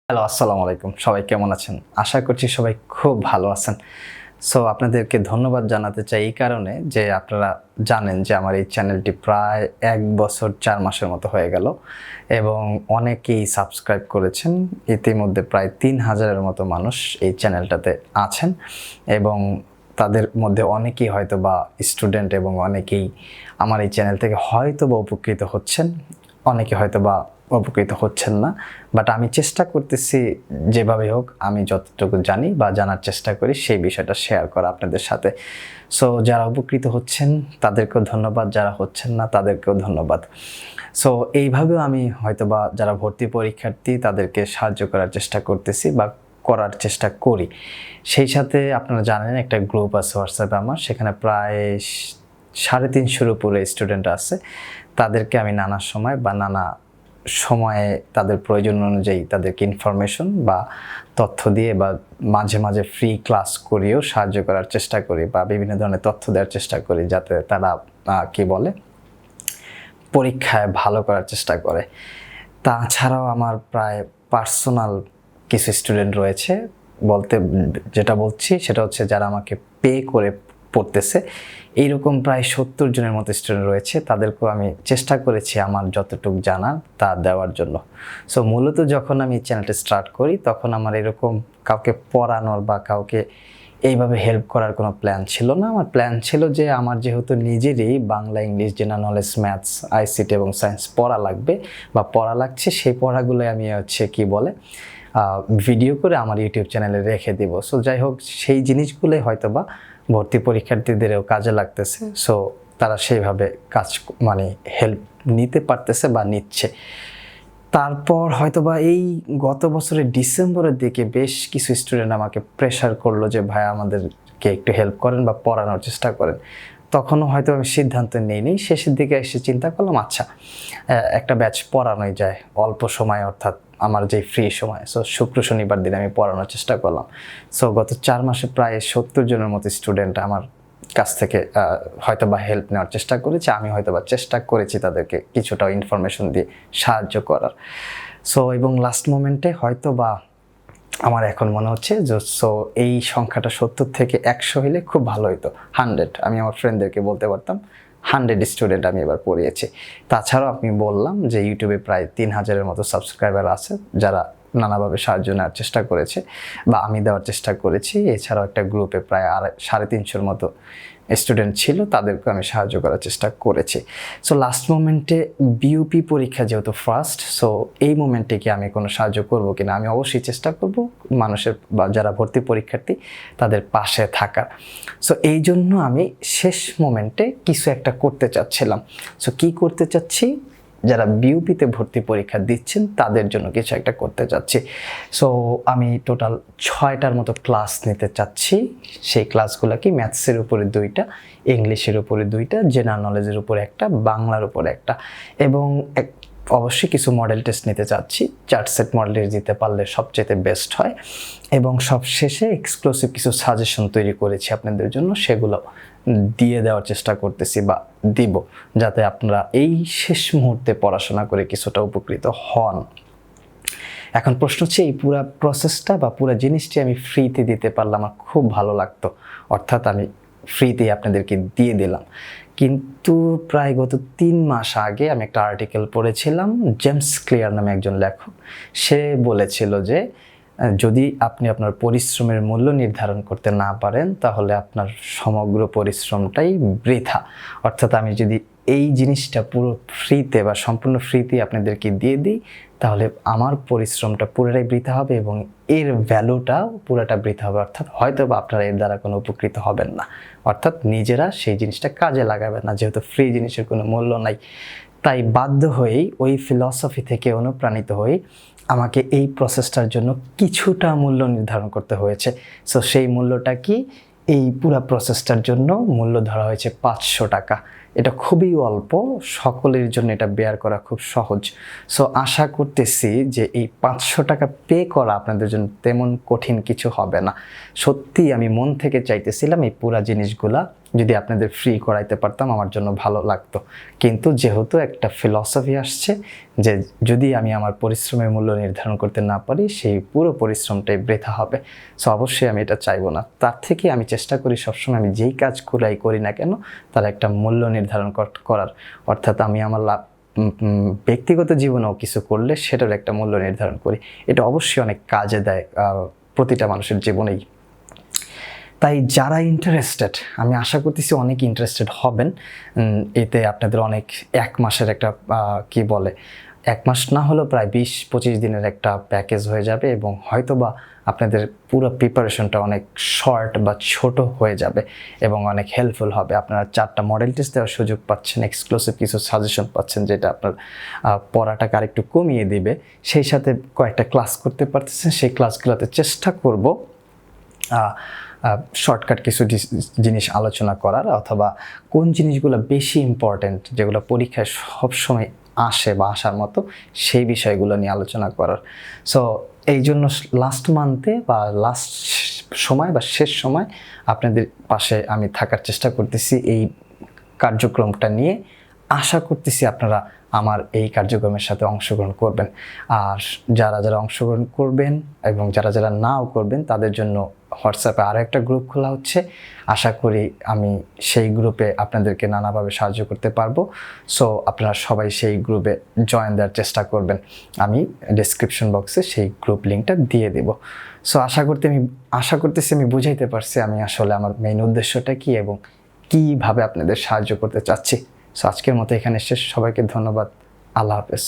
Hello, আসসালামু আলাইকুম। সবাই কেমন আছেন? আশা করছি সবাই খুব ভালো আছেন। সো আপনাদেরকে ধন্যবাদ জানাতে চাই এই কারণে যে আপনারা জানেন যে আমার এই চ্যানেলটি প্রায় ১ বছর ৪ মাসের মতো হয়ে গেল এবং অনেকেই সাবস্ক্রাইব করেছেন। ইতিমধ্যে প্রায় ৩,০০০ এর মতো মানুষ এই চ্যানেলটাতে আছেন এবং তাদের মধ্যে অনেকেই হয়তোবা স্টুডেন্ট এবং অনেকেই আমার এই চ্যানেল থেকে হয়তোবা উপকৃত হচ্ছেন। অনেকে হয়তোবা উপকৃত হচ্ছেন না, বাট আমি চেষ্টা করতেছি যেভাবে হোক আমি যতটুকু জানি বা জানার চেষ্টা করি সেই বিষয়টা শেয়ার করা আপনাদের সাথে। সো যারা উপকৃত হচ্ছেন তাদেরকেও ধন্যবাদ, যারা হচ্ছেন না তাদেরকেও ধন্যবাদ। সো এইভাবেও আমি হয়তোবা যারা ভর্তি পরীক্ষার্থী তাদেরকে সাহায্য করার চেষ্টা করতেছি বা করার চেষ্টা করি। সেই সাথে আপনারা জানেন একটা গ্রুপ আছে হোয়াটসঅ্যাপে আমার, সেখানে প্রায় ৩৫০-র উপরে স্টুডেন্ট আছে। তাদেরকে আমি নানা সময় বা নানা সময়ে তাদের প্রয়োজন অনুযায়ী তাদেরকে ইনফরমেশন বা তথ্য দিয়ে বা মাঝে মাঝে ফ্রি ক্লাস করিয়েও সাহায্য করার চেষ্টা করি বা বিভিন্ন ধরনের তথ্য দেওয়ার চেষ্টা করি যাতে তারা পরীক্ষায় ভালো করার চেষ্টা করে। তাছাড়াও আমার প্রায় পার্সোনাল কিছু স্টুডেন্ট রয়েছে, যেটা বলছি সেটা হচ্ছে যারা আমাকে পে করে পড়তেছে। এইরকম প্রায় ৭০ জনের মতো স্টুডেন্ট রয়েছে, তাদেরকেও আমি চেষ্টা করেছি আমার যতটুকু জানা তা দেওয়ার জন্য। সো মূলত যখন আমি চ্যানেলটা স্টার্ট করি তখন আমার এরকম কাউকে পড়ানোর বা কাউকে এইভাবে হেল্প করার কোনো প্ল্যান ছিল না। আমার প্ল্যান ছিল যে আমার যেহেতু নিজেরই Bangla, English, general knowledge, maths, ICT এবং সায়েন্স পড়া লাগবে বা পড়া লাগছে, সেই পড়াগুলোই আমি ভিডিও করে আমার ইউটিউব চ্যানেলে রেখে দিব। সো যাই হোক, সেই জিনিসগুলোই হয়তোবা ভর্তি পরীক্ষার্থীদেরও কাজে লাগতেছে। সো তারা সেইভাবে হেল্প নিতে পারতেছে বা নিচ্ছে। তারপর হয়তোবা এই গত বছরের ডিসেম্বরের দিকে বেশ কিছু স্টুডেন্ট আমাকে প্রেশার করলো যে ভাই আমাদেরকে একটু হেল্প করেন বা পড়ানোর চেষ্টা করেন। তখনও হয়তো আমি সিদ্ধান্ত নিইনি, শেষের দিকে এসে চিন্তা করলাম আচ্ছা একটা ব্যাচ পড়ানোই যায় অল্প সময়, অর্থাৎ আমার যে ফ্রি সময়। সো শুক্র শনিবার দিন আমি পড়ানোর চেষ্টা করলাম। সো গত ৪ মাসে প্রায় ৭০ জনের মতো স্টুডেন্ট আমার কাছ থেকে হয়তোবা হেল্প নেওয়ার চেষ্টা করেছে। আমি হয়তোবা চেষ্টা করেছি তাদেরকে কিছুটা ইনফরমেশন দিয়ে সাহায্য করার। সো এবং লাস্ট মোমেন্টে হয়তোবা আমার এখন মনে হচ্ছে যে এই সংখ্যাটা ৭০ থেকে ১০০ হলে খুব ভালো হতো। 100 আমি আমার ফ্রেন্ডদেরকে বলতে পারতাম 100 স্টুডেন্ট আমি এবার পড়িয়েছি। তাছাড়াও আপনি বললাম যে ইউটিউবে প্রায় ৩,০০০-এর মতো সাবস্ক্রাইবার আছে যারা নানাভাবে সাহায্য নেওয়ার চেষ্টা করেছে বা আমি দেওয়ার চেষ্টা করেছি। এছাড়াও একটা গ্রুপে প্রায় ৩৫০-র মতো স্টুডেন্ট ছিল, তাদেরকে আমি সাহায্য করার চেষ্টা করেছি। সো লাস্ট মোমেন্টে বিউপি পরীক্ষা যেহেতু ফার্স্ট, সো এই মোমেন্টে কি আমি কোনো সাহায্য করব কিনা, আমি অবশ্যই চেষ্টা করব মানুষের বা যারা ভর্তি পরীক্ষার্থী তাদের পাশে থাকার। সো এই জন্য আমি শেষ মোমেন্টে কিছু একটা করতে চাচ্ছিলাম। সো কি করতে চাচ্ছি, যারা বিউপিতে ভর্তি পরীক্ষা দিচ্ছেন তাদের জন্য কিছু একটা করতে চাচ্ছি। সো আমি টোটাল ৬টার মতো ক্লাস নিতে চাচ্ছি। সেই ক্লাসগুলো কি ম্যাথসের উপরে ২টা, ইংলিশের উপরে ২টা, জেনারেল নলেজের উপরে একটা, বাংলার উপরে একটা এবং অবশ্যই কিছু মডেল টেস্ট নিতে চাচ্ছি। ৪ সেট মডেল টেস্ট দিতে পারলে সবচেয়ে বেস্ট হয় এবং সবশেষে এক্সক্লুসিভ কিছু সাজেশন তৈরি করেছি আপনাদের জন্য, সেগুলো দিয়ে দেওয়ার চেষ্টা করতেছি বা দিব, যাতে আপনারা এই শেষ মুহূর্তে পড়াশোনা করে কিছুটা উপকৃত হন। এখন প্রশ্ন হচ্ছে এই পুরো প্রসেসটা বা পুরো জিনিসটি আমি ফ্রিতে দিতে পারলে আমার খুব ভালো লাগতো, অর্থাৎ আমি ফ্রিতেই আপনাদেরকে দিয়ে দিলাম। কিন্তু প্রায় গত ৩ মাস আগে আমি একটা আর্টিকেল পড়েছিলাম, জেমস ক্লিয়ার নামে একজন লেখক, সে বলেছিল যে যদি আপনি আপনার পরিশ্রমের মূল্য নির্ধারণ করতে না পারেন তাহলে আপনার সমগ্র পরিশ্রমটাই বৃথা। অর্থাৎ আমি যদি এই জিনিসটা পুরো ফ্রিতে বা সম্পূর্ণ ফ্রিতে আপনাদেরকে দিয়ে দিই তাহলে আমার পরিশ্রমটা পুরোটাই বৃথা হবে এবং এর ভ্যালুটাও পুরোটা বৃথা হবে। অর্থাৎ হয়তো বা আপনারা এর দ্বারা কোনো উপকৃত হবেন না, অর্থাৎ নিজেরা সেই জিনিসটা কাজে লাগাবেন না, যেহেতু ফ্রি জিনিসের কোনো মূল্য নাই। তাই বাধ্য হয়েই ওই ফিলসফি থেকে অনুপ্রাণিত হয়ে আমাকে এই প্রসেসটার জন্য কিছুটা মূল্য নির্ধারণ করতে হয়েছে। সো সেই মূল্যটা কি, এই পুরো প্রসেসটার জন্য মূল্য ধরা হয়েছে ৫০০ টাকা। এটা খুবই অল্প, সকলের জন্য এটা বেয়ার করা খুব সহজ। সো আশা করতেছি যে এই 500 টাকা পে করা আপনাদের জন্য তেমন কঠিন কিছু হবে না। সত্যি আমি মন থেকে চাইতেছিলাম এই পুরা জিনিসগুলা যদি আপনাদের ফ্রি করাইতে পারতাম আমার জন্য ভালো লাগতো, কিন্তু যেহেতু একটা ফিলসফি আসছে যে যদি আমি আমার পরিশ্রমের মূল্য নির্ধারণ করতে না পারি সেই পুরো পরিশ্রমটাই বৃথা হবে। সো অবশ্যই আমি এটা চাইবো না। তার থেকে আমি চেষ্টা করি সবসময় আমি যেই কাজগুলাই করি না কেন তার একটা মূল্য নির্ধারণ করার, অর্থাৎ আমি আমার ব্যক্তিগত জীবনেও কিছু করলে সেটার একটা মূল্য নির্ধারণ করি। এটা অবশ্যই অনেক কাজে দেয় প্রতিটা মানুষের জীবনেই। তাই যারা ইন্টারেস্টেড, আমি আশা করতেছি অনেক ইন্টারেস্টেড হবেন এতে। আপনাদের অনেক 1 মাসের একটা কি বলে 1 মাস না হলেও প্রায় 20-25 দিনের একটা প্যাকেজ হয়ে যাবে এবং হয়তোবা আপনাদের পুরো প্রিপারেশনটা অনেক শর্ট বা ছোট হয়ে যাবে এবং অনেক হেল্পফুল হবে। আপনারা 4টা মডেল টেস্ট দেওয়ার সুযোগ পাচ্ছেন, এক্সক্লুসিভ কিছু সাজেশন পাচ্ছেন যেটা আপনার পড়াটাকে আরেকটু কমিয়ে দিবে, সেই সাথে কয়েকটা ক্লাস করতে পারতেছেন। সেই ক্লাসগুলোতে চেষ্টা করব শর্টকাট কিছু জিনিস আলোচনা করার, অথবা কোন জিনিসগুলো বেশি ইম্পর্ট্যান্ট যেগুলো পরীক্ষায় সবসময় আসে বা আসার মতো সেই বিষয়গুলো নিয়ে আলোচনা করার। সো এই জন্য লাস্ট মান্থে বা লাস্ট সময় বা শেষ সময় আপনাদের পাশে আমি থাকার চেষ্টা করতেছি এই কার্যক্রমটা নিয়ে। আশা করতেছি আপনারা আমার এই কার্যক্রমের সাথে অংশগ্রহণ করবেন। আর যারা যারা অংশগ্রহণ করবেন এবং যারা যারা নাও করবেন তাদের জন্য হোয়াটসঅ্যাপে আরও একটা গ্রুপ খোলা হচ্ছে। আশা করি আমি সেই গ্রুপে আপনাদেরকে নানাভাবে সাহায্য করতে পারবো। সো আপনারা সবাই সেই গ্রুপে জয়েন দেওয়ার চেষ্টা করবেন। আমি ডেসক্রিপশন বক্সে সেই গ্রুপ লিঙ্কটা দিয়ে দেব। সো আশা করতেছি আমি বুঝাইতে পারছি আমি আসলে আমার মেইন উদ্দেশ্যটা কী এবং কীভাবে আপনাদের সাহায্য করতে চাচ্ছি। সো আজকের মতো এখানে শেষ। সবাইকে ধন্যবাদ। আল্লাহ হাফেজ।